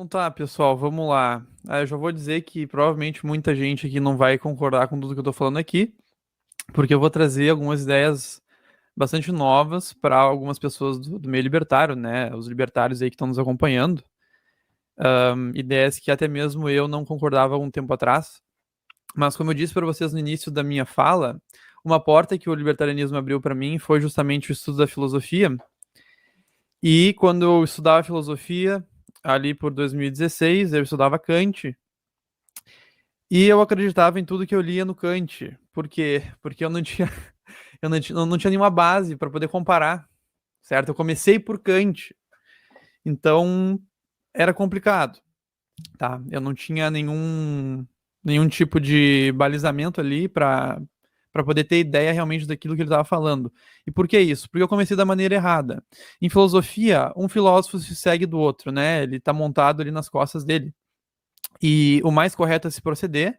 Então tá, pessoal, vamos lá. Eu já vou dizer que provavelmente muita gente aqui não vai concordar com tudo que eu tô falando aqui, porque eu vou trazer algumas ideias bastante novas para algumas pessoas do meio libertário, né? Os libertários aí que estão nos acompanhando. Ideias que até mesmo eu não concordava há um tempo atrás. Mas como eu disse para vocês no início da minha fala, uma porta que o libertarianismo abriu para mim foi justamente o estudo da filosofia. E quando eu estudava filosofia, ali por 2016, eu estudava Kant. E eu acreditava em tudo que eu lia no Kant. Por quê? Porque eu não tinha, eu não tinha nenhuma base para poder comparar, certo? Eu comecei por Kant, então era complicado, tá? Eu não tinha nenhum tipo de balizamento ali para poder ter ideia realmente daquilo que ele estava falando. E por que isso? Porque eu comecei da maneira errada. Em filosofia, um filósofo se segue do outro, né? Ele está montado ali nas costas dele. E o mais correto a se proceder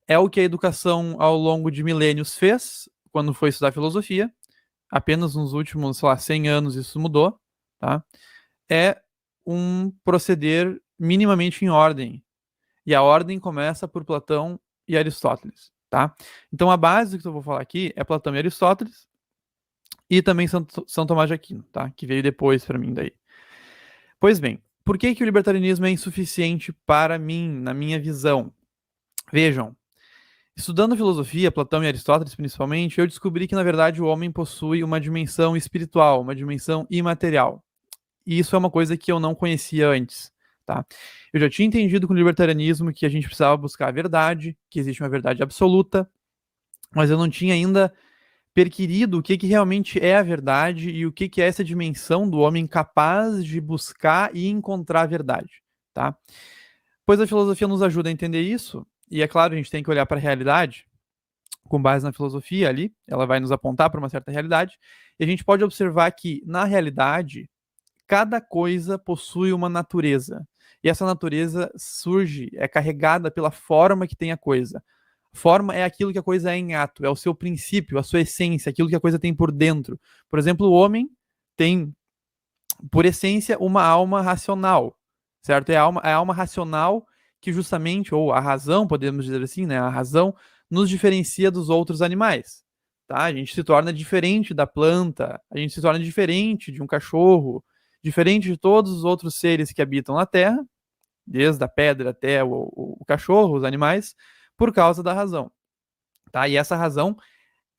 é o que a educação ao longo de milênios fez quando foi estudar filosofia. Apenas nos últimos, sei lá, 100 anos isso mudou, tá? É um proceder minimamente em ordem. E a ordem começa por Platão e Aristóteles, tá? Então a base que eu vou falar aqui é Platão e Aristóteles e também São Tomás de Aquino, tá? Que veio depois para mim daí. Pois bem, por que que o libertarianismo é insuficiente para mim, na minha visão? Vejam, estudando filosofia, Platão e Aristóteles principalmente, eu descobri que na verdade o homem possui uma dimensão espiritual, uma dimensão imaterial. E isso é uma coisa que eu não conhecia antes, tá? Eu já tinha entendido com o libertarianismo que a gente precisava buscar a verdade, que existe uma verdade absoluta, mas eu não tinha ainda perquirido o que, que realmente é a verdade e o que, que é essa dimensão do homem capaz de buscar e encontrar a verdade, tá? Pois a filosofia nos ajuda a entender isso, e é claro, a gente tem que olhar para a realidade, com base na filosofia ali, ela vai nos apontar para uma certa realidade, e a gente pode observar que, na realidade, cada coisa possui uma natureza. E essa natureza surge, é carregada pela forma que tem a coisa. Forma é aquilo que a coisa é em ato, é o seu princípio, a sua essência, aquilo que a coisa tem por dentro. Por exemplo, o homem tem, por essência, uma alma racional, certo? É a alma racional que justamente, ou a razão, podemos dizer assim, né? A razão nos diferencia dos outros animais, tá? A gente se torna diferente da planta, a gente se torna diferente de um cachorro, diferente de todos os outros seres que habitam na Terra, desde a pedra até o cachorro, os animais, por causa da razão, tá? E essa razão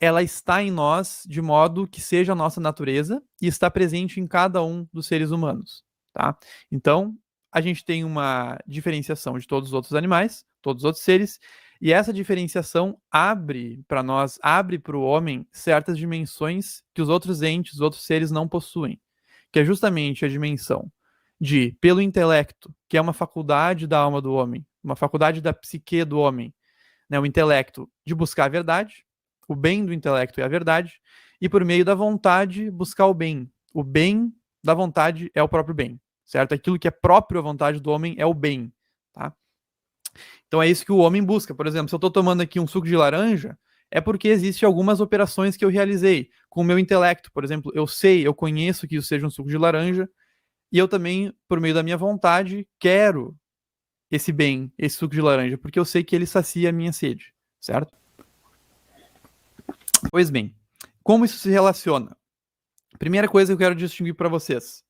ela está em nós de modo que seja a nossa natureza e está presente em cada um dos seres humanos, tá? Então, a gente tem uma diferenciação de todos os outros animais, todos os outros seres, e essa diferenciação abre para nós, abre para o homem certas dimensões que os outros entes, os outros seres não possuem, que é justamente a dimensão de, pelo intelecto, que é uma faculdade da alma do homem, uma faculdade da psique do homem, né, o intelecto de buscar a verdade, o bem do intelecto é a verdade, e por meio da vontade buscar o bem. O bem da vontade é o próprio bem, certo? Aquilo que é próprio à vontade do homem é o bem, tá? Então é isso que o homem busca. Por exemplo, se eu estou tomando aqui um suco de laranja, é porque existem algumas operações que eu realizei com o meu intelecto. Por exemplo, eu sei, eu conheço que isso seja um suco de laranja, e eu também, por meio da minha vontade, quero esse bem, esse suco de laranja, porque eu sei que ele sacia a minha sede, certo? Pois bem, como isso se relaciona? Primeira coisa que eu quero distinguir para vocês: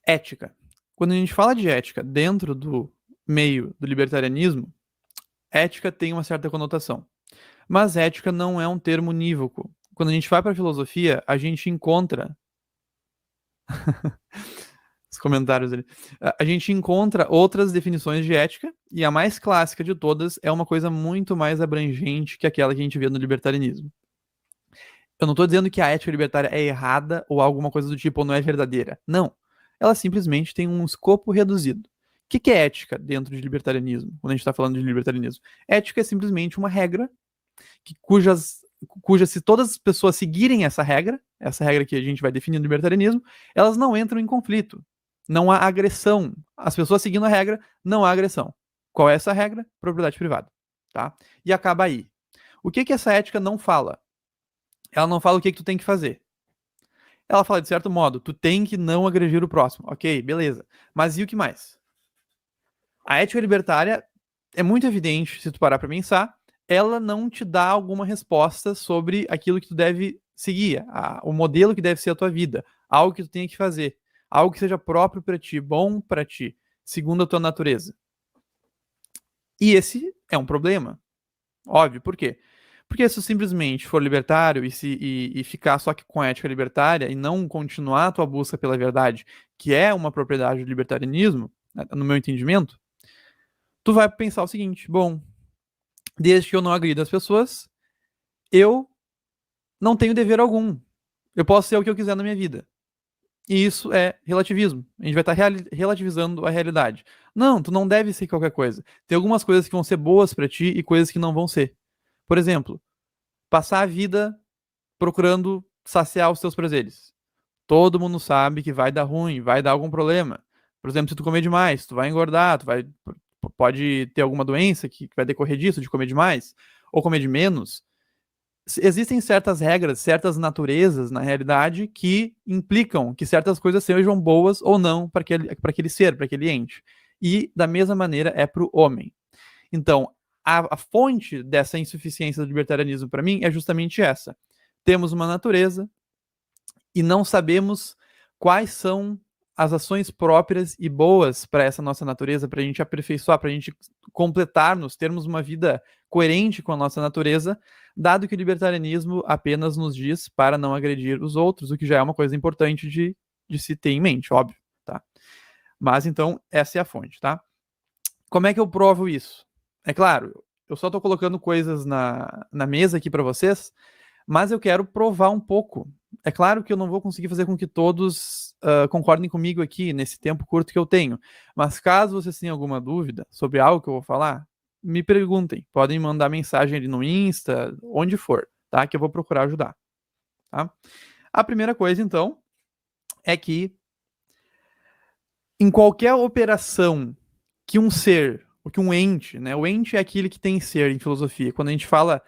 ética. Quando a gente fala de ética dentro do meio do libertarianismo, ética tem uma certa conotação. Mas ética não é um termo unívoco. Quando a gente vai para a filosofia, a gente encontra os comentários ali. A gente encontra outras definições de ética, e a mais clássica de todas é uma coisa muito mais abrangente que aquela que a gente vê no libertarianismo. Eu não estou dizendo que a ética libertária é errada ou alguma coisa do tipo, ou não é verdadeira. Não. Ela simplesmente tem um escopo reduzido. O que é ética dentro de libertarianismo, quando a gente está falando de libertarianismo? Ética é simplesmente uma regra cuja se todas as pessoas seguirem essa regra que a gente vai definir no libertarianismo, elas não entram em conflito. Não há agressão. As pessoas seguindo a regra, não há agressão. Qual é essa regra? Propriedade privada. Tá? E acaba aí. O que essa ética não fala? Ela não fala o que tu tem que fazer. Ela fala de certo modo, tu tem que não agredir o próximo. Ok, beleza. Mas e o que mais? A ética libertária é muito evidente, se tu parar pra pensar, ela não te dá alguma resposta sobre aquilo que tu deve seguir, o modelo que deve ser a tua vida, algo que tu tenha que fazer, algo que seja próprio pra ti, bom pra ti, segundo a tua natureza. E esse é um problema, óbvio, por quê? Porque se tu simplesmente for libertário e ficar só com a ética libertária e não continuar a tua busca pela verdade, que é uma propriedade do libertarianismo, no meu entendimento, tu vai pensar o seguinte: bom, desde que eu não agrida as pessoas, eu não tenho dever algum. Eu posso ser o que eu quiser na minha vida. E isso é relativismo. A gente vai estar relativizando a realidade. Não, tu não deve ser qualquer coisa. Tem algumas coisas que vão ser boas pra ti e coisas que não vão ser. Por exemplo, passar a vida procurando saciar os teus prazeres. Todo mundo sabe que vai dar ruim, vai dar algum problema. Por exemplo, se tu comer demais, tu vai engordar, pode ter alguma doença que vai decorrer disso, de comer demais, ou comer de menos. Existem certas regras, certas naturezas na realidade que implicam que certas coisas sejam boas ou não para aquele ser, para aquele ente. E da mesma maneira é para o homem. Então, a fonte dessa insuficiência do libertarianismo para mim é justamente essa. Temos uma natureza e não sabemos quais são as ações próprias e boas para essa nossa natureza, para a gente aperfeiçoar, para a gente completar-nos, termos uma vida coerente com a nossa natureza, dado que o libertarianismo apenas nos diz para não agredir os outros, o que já é uma coisa importante de se ter em mente, óbvio, tá? Mas então, essa é a fonte, tá? Como é que eu provo isso? É claro, eu só estou colocando coisas na mesa aqui para vocês, mas eu quero provar um pouco. É claro que eu não vou conseguir fazer com que todos concordem comigo aqui nesse tempo curto que eu tenho, mas caso vocês tenham alguma dúvida sobre algo que eu vou falar, me perguntem. Podem mandar mensagem ali no Insta, onde for, tá? Que eu vou procurar ajudar, tá? A primeira coisa, então, é que em qualquer operação que um ser, ou que um ente, né? O ente é aquele que tem ser em filosofia. Quando a gente fala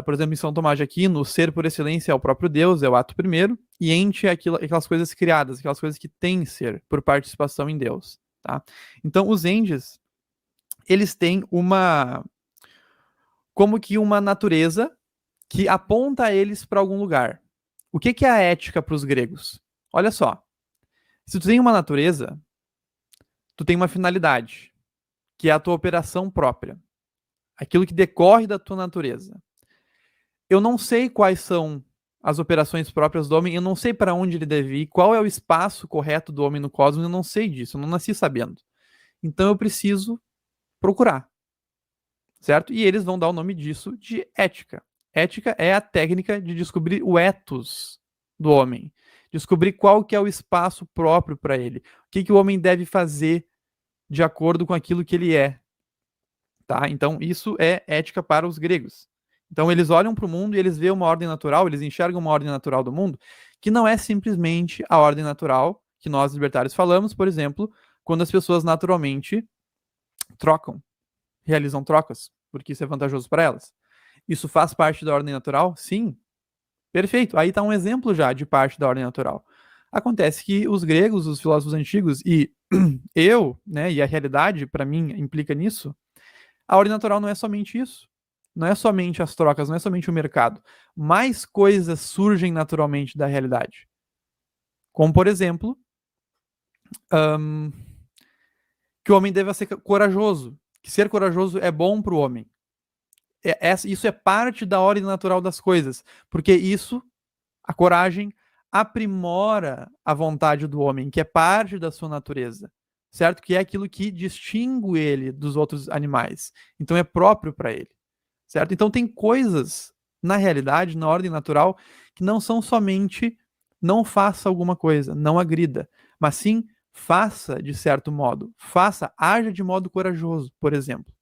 por exemplo, em São Tomás de Aquino, o ser por excelência é o próprio Deus, é o ato primeiro, e ente é aquelas coisas criadas, aquelas coisas que têm ser por participação em Deus. Tá? Então, os entes, eles têm como que uma natureza que aponta eles para algum lugar. O que é a ética para os gregos? Olha só, se tu tem uma natureza, tu tem uma finalidade, que é a tua operação própria, aquilo que decorre da tua natureza. Eu não sei quais são as operações próprias do homem, eu não sei para onde ele deve ir, qual é o espaço correto do homem no cosmos, eu não sei disso, eu não nasci sabendo. Então eu preciso procurar, certo? E eles vão dar o nome disso de ética. Ética é a técnica de descobrir o ethos do homem, descobrir qual que é o espaço próprio para ele, o que o homem deve fazer de acordo com aquilo que ele é, tá? Então isso é ética para os gregos. Então eles olham para o mundo e eles veem uma ordem natural, eles enxergam uma ordem natural do mundo que não é simplesmente a ordem natural que nós libertários falamos, por exemplo, quando as pessoas naturalmente trocam, realizam trocas, porque isso é vantajoso para elas. Isso faz parte da ordem natural? Sim. Perfeito. Aí está um exemplo já de parte da ordem natural. Acontece que os gregos, os filósofos antigos e eu, né, e a realidade para mim implica nisso, a ordem natural não é somente isso. Não é somente as trocas, não é somente o mercado. Mais coisas surgem naturalmente da realidade. Como, por exemplo, que o homem deva ser corajoso. Que ser corajoso é bom para o homem. Isso é parte da ordem natural das coisas. Porque isso, a coragem, aprimora a vontade do homem, que é parte da sua natureza. Certo? Que é aquilo que distingue ele dos outros animais. Então é próprio para ele. Certo? Então tem coisas na realidade, na ordem natural, que não são somente não faça alguma coisa, não agrida, mas sim faça de certo modo, haja de modo corajoso, por exemplo,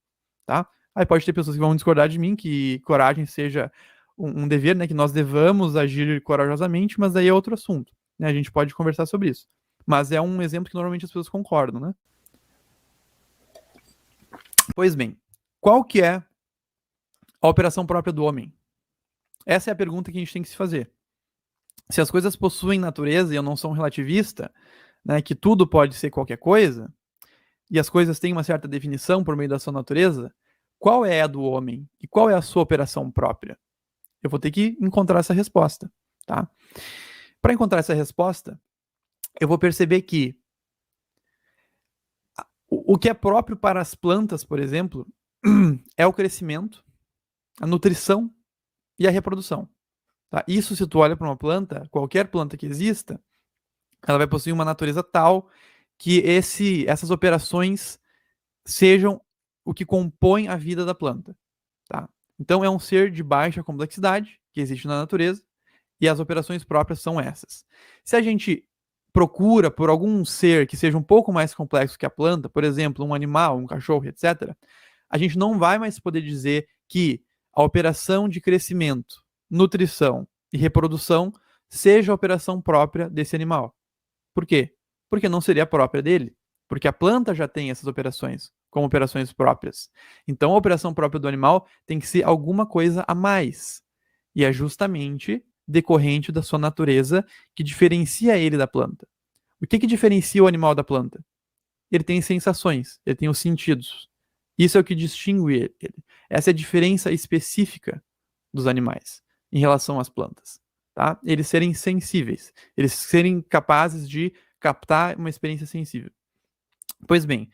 tá? Aí pode ter pessoas que vão discordar de mim que coragem seja um dever, né, que nós devamos agir corajosamente, mas daí é outro assunto, né? A gente pode conversar sobre isso. Mas é um exemplo que normalmente as pessoas concordam, né? Pois bem, qual que é a operação própria do homem? Essa é a pergunta que a gente tem que se fazer. Se as coisas possuem natureza e eu não sou um relativista, né, que tudo pode ser qualquer coisa, e as coisas têm uma certa definição por meio da sua natureza, qual é a do homem e qual é a sua operação própria? Eu vou ter que encontrar essa resposta, tá? Para encontrar essa resposta, eu vou perceber que o que é próprio para as plantas, por exemplo, é o crescimento, a nutrição e a reprodução. Tá? Isso, se tu olha para uma planta, qualquer planta que exista, ela vai possuir uma natureza tal que essas operações sejam o que compõe a vida da planta. Tá? Então, é um ser de baixa complexidade que existe na natureza e as operações próprias são essas. Se a gente procura por algum ser que seja um pouco mais complexo que a planta, por exemplo, um animal, um cachorro, etc., a gente não vai mais poder dizer que a operação de crescimento, nutrição e reprodução seja a operação própria desse animal. Por quê? Porque não seria própria dele. Porque a planta já tem essas operações como operações próprias. Então a operação própria do animal tem que ser alguma coisa a mais. E é justamente decorrente da sua natureza que diferencia ele da planta. O que diferencia o animal da planta? Ele tem sensações, ele tem os sentidos. Isso é o que distingue ele. Essa é a diferença específica dos animais em relação às plantas. Tá? Eles serem sensíveis, eles serem capazes de captar uma experiência sensível. Pois bem,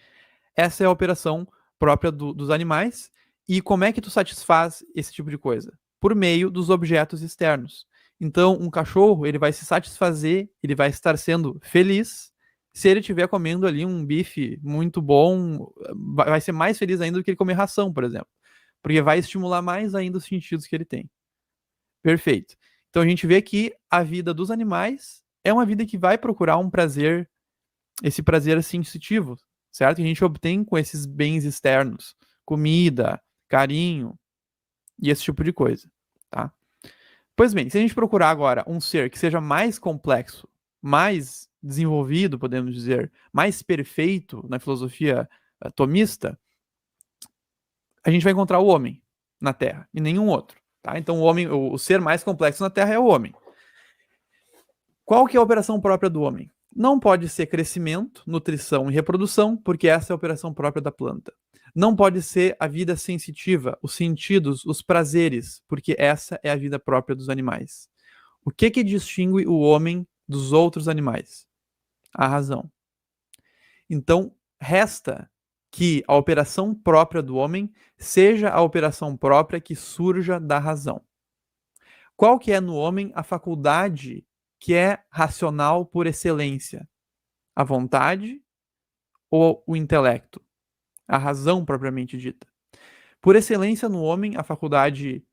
essa é a operação própria dos animais. E como é que tu satisfaz esse tipo de coisa? Por meio dos objetos externos. Então, um cachorro, ele vai se satisfazer, ele vai estar sendo feliz se ele estiver comendo ali um bife muito bom, vai ser mais feliz ainda do que ele comer ração, por exemplo. Porque vai estimular mais ainda os sentidos que ele tem. Perfeito. Então a gente vê que a vida dos animais é uma vida que vai procurar um prazer, esse prazer sensitivo, certo? Que a gente obtém com esses bens externos, comida, carinho e esse tipo de coisa, tá? Pois bem, se a gente procurar agora um ser que seja mais complexo, mais desenvolvido, podemos dizer, mais perfeito na filosofia tomista, a gente vai encontrar o homem na Terra e nenhum outro, tá? Então o ser mais complexo na Terra é o homem. Qual que é a operação própria do homem? Não pode ser crescimento, nutrição e reprodução, porque essa é a operação própria da planta. Não pode ser a vida sensitiva, os sentidos, os prazeres, porque essa é a vida própria dos animais. O que distingue o homem dos outros animais? A razão. Então, resta que a operação própria do homem seja a operação própria que surja da razão. Qual que é no homem a faculdade que é racional por excelência? A vontade ou o intelecto? A razão propriamente dita. Por excelência no homem, a faculdade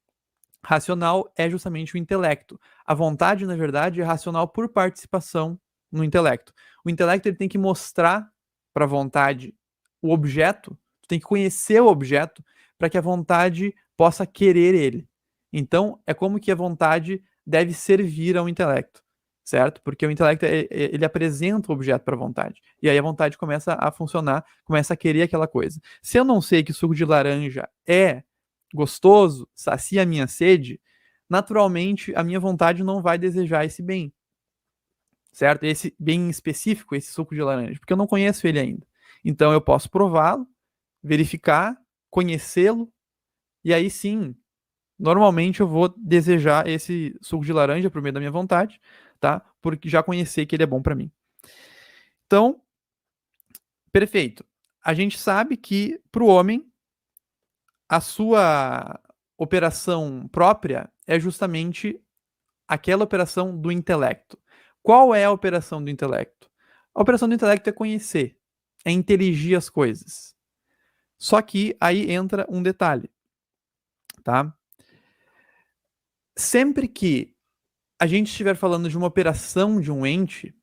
racional é justamente o intelecto. A vontade, na verdade, é racional por participação no intelecto. O intelecto ele tem que mostrar para a vontade o objeto, tem que conhecer o objeto para que a vontade possa querer ele. Então, é como que a vontade deve servir ao intelecto, certo? Porque o intelecto ele apresenta o objeto para a vontade. E aí a vontade começa a funcionar, começa a querer aquela coisa. Se eu não sei que suco de laranja é gostoso, sacia a minha sede, naturalmente a minha vontade não vai desejar esse bem, certo? Esse bem específico, esse suco de laranja, porque eu não conheço ele ainda. Então eu posso prová-lo, verificar, conhecê-lo, e aí sim, normalmente eu vou desejar esse suco de laranja por meio da minha vontade, tá? Porque já conhecer que ele é bom para mim. Então, perfeito. A gente sabe que para o homem a sua operação própria é justamente aquela operação do intelecto. Qual é a operação do intelecto? A operação do intelecto é conhecer, é inteligir as coisas. Só que aí entra um detalhe, tá? Sempre que a gente estiver falando de uma operação de um ente,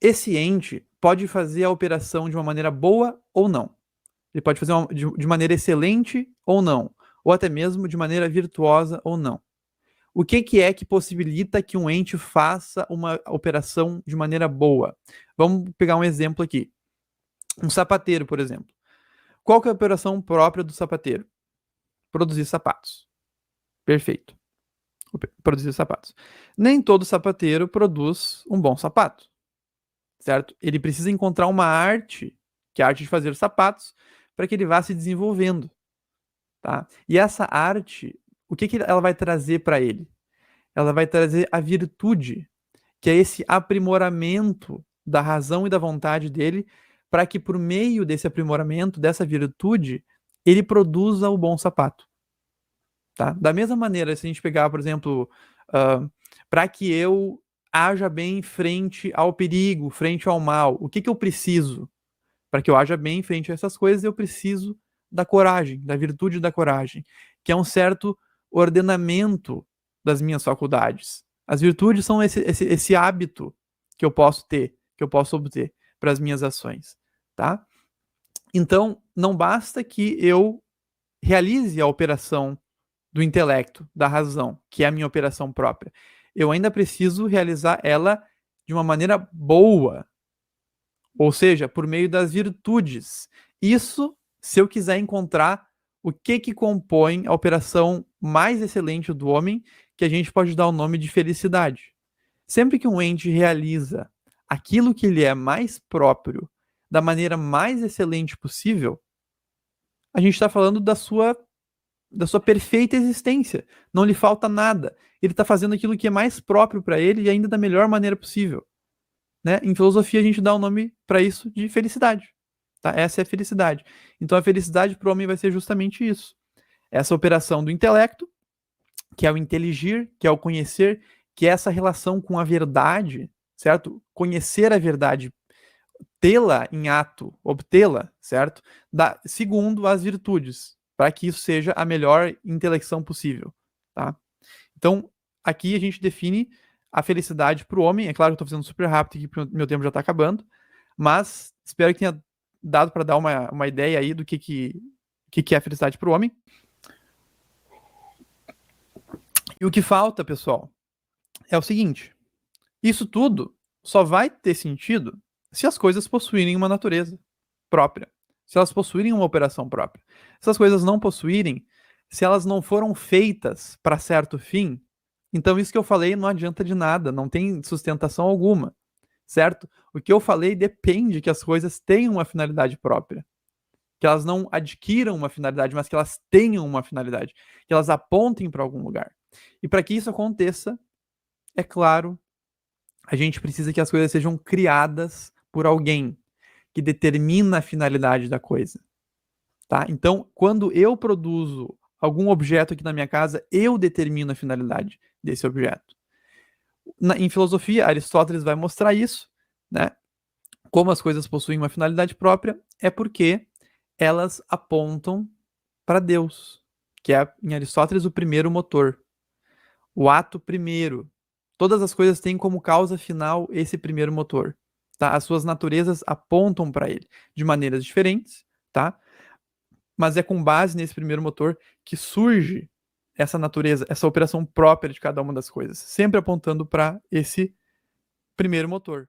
esse ente pode fazer a operação de uma maneira boa ou não. Ele pode fazer de maneira excelente ou não, ou até mesmo de maneira virtuosa ou não. O que é que possibilita que um ente faça uma operação de maneira boa? Vamos pegar um exemplo aqui. Um sapateiro, por exemplo. Qual que é a operação própria do sapateiro? Produzir sapatos. Perfeito. produzir sapatos. Nem todo sapateiro produz um bom sapato, certo? Ele precisa encontrar uma arte, que é a arte de fazer sapatos, para que ele vá se desenvolvendo, tá? E essa arte, o que ela vai trazer para ele? Ela vai trazer a virtude, que é esse aprimoramento da razão e da vontade dele, para que por meio desse aprimoramento, dessa virtude, ele produza o bom sapato. Tá? Da mesma maneira, se a gente pegar, por exemplo, para que eu haja bem frente ao perigo, frente ao mal, o que eu preciso? Para que eu haja bem frente a essas coisas, eu preciso da coragem, da virtude da coragem, que é um certo ordenamento das minhas faculdades. As virtudes são esse hábito que eu posso ter, que eu posso obter para as minhas ações, tá? Então, não basta que eu realize a operação do intelecto, da razão, que é a minha operação própria. Eu ainda preciso realizar ela de uma maneira boa, ou seja, por meio das virtudes. Isso, se eu quiser encontrar o que compõe a operação mais excelente do homem, que a gente pode dar o nome de felicidade. Sempre que um ente realiza aquilo que lhe é mais próprio, da maneira mais excelente possível, a gente está falando da sua perfeita existência. Não lhe falta nada. Ele está fazendo aquilo que é mais próprio para ele e ainda da melhor maneira possível. Né? Em filosofia, a gente dá o nome para isso de felicidade. Tá? Essa é a felicidade. Então, a felicidade para o homem vai ser justamente isso. Essa operação do intelecto, que é o inteligir, que é o conhecer, que é essa relação com a verdade, certo? Conhecer a verdade, tê-la em ato, obtê-la, certo? Segundo as virtudes, para que isso seja a melhor intelecção possível, tá? Então, aqui a gente define a felicidade para o homem. É claro que eu estou fazendo super rápido aqui, porque meu tempo já está acabando, mas espero que tenha dado para dar uma ideia aí do que é a felicidade para o homem. E o que falta, pessoal, é o seguinte: isso tudo só vai ter sentido se as coisas possuírem uma natureza própria, se elas possuírem uma operação própria. Se as coisas não possuírem, se elas não foram feitas para certo fim, então isso que eu falei não adianta de nada, não tem sustentação alguma, certo? O que eu falei depende que as coisas tenham uma finalidade própria, que elas não adquiram uma finalidade, mas que elas tenham uma finalidade, que elas apontem para algum lugar. E para que isso aconteça, é claro, a gente precisa que as coisas sejam criadas por alguém que determina a finalidade da coisa, tá? Então, quando eu produzo algum objeto aqui na minha casa, eu determino a finalidade desse objeto. Em filosofia, Aristóteles vai mostrar isso, né? Como as coisas possuem uma finalidade própria, é porque elas apontam para Deus, que é, em Aristóteles, o primeiro motor, o ato primeiro. Todas as coisas têm como causa final esse primeiro motor, tá? As suas naturezas apontam para ele de maneiras diferentes, tá? Mas é com base nesse primeiro motor que surge essa natureza, essa operação própria de cada uma das coisas, sempre apontando para esse primeiro motor.